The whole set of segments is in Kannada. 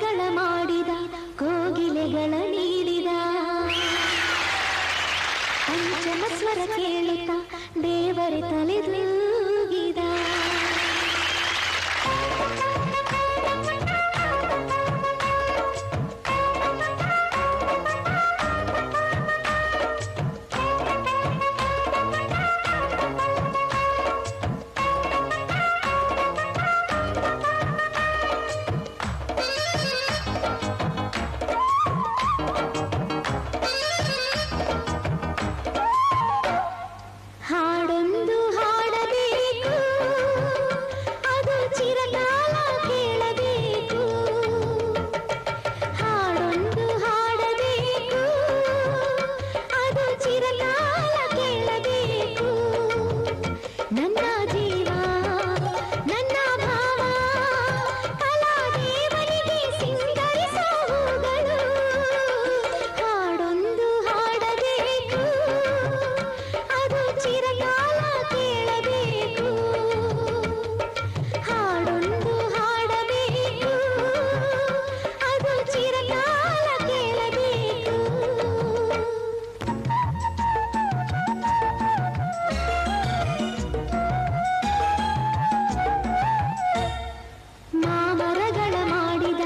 ಮಾನಸಗಳ ಮಾಡಿದ ಕೋಗಿಲೆಗಳ ನೀಡಿದ ಪಂಚಮ ಸ್ವರ ಕೇಳುತ್ತ ದೇವರ ತಲೆದೂಗಿದ ಹಾಡೊಂದು ಹಾಡಬೇಕು ಅದು ಚಿರಕಾಲ ಕೇಳಬೇಕು ಹಾಡೊಂದು ಹಾಡಬೇಕು ಅದು ಚಿರಕಾಲ ಕೇಳಬೇಕು ನನ್ನ ಜೀವ ನನ್ನ ಭಾವ ಕಲಾದೇವನಿಗೆ ಸಿಂಗರಿಸೋ ಹೂಗಳು ಹಾಡೊಂದು ಹಾಡಬೇಕು ಅದು ಚಿರಕಾಲ ಕೇಳಬೇಕು ಹಾಡೊಂದು ಹಾಡಬೇಕು ಅದು ಚಿರಕಾಲ ಕೇಳಬೇಕು ಮಾಮರಗಳ ಮಾಡಿದ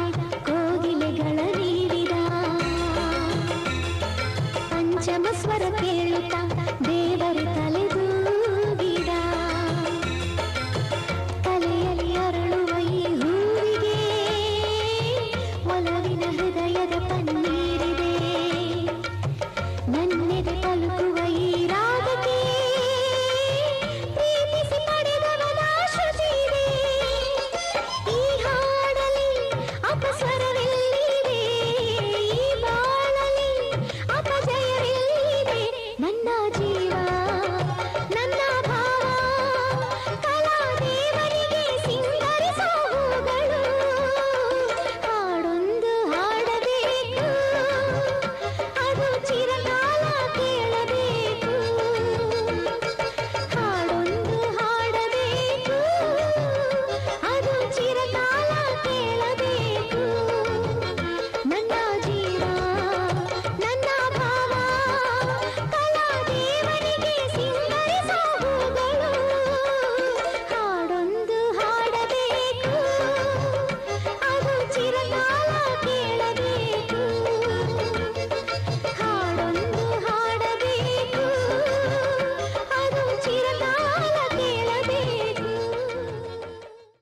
ಕೋಗಿಲೆಗಳ ನೀಡಿದ ಪಂಚಮ ಸ್ವರ ಕೇಳ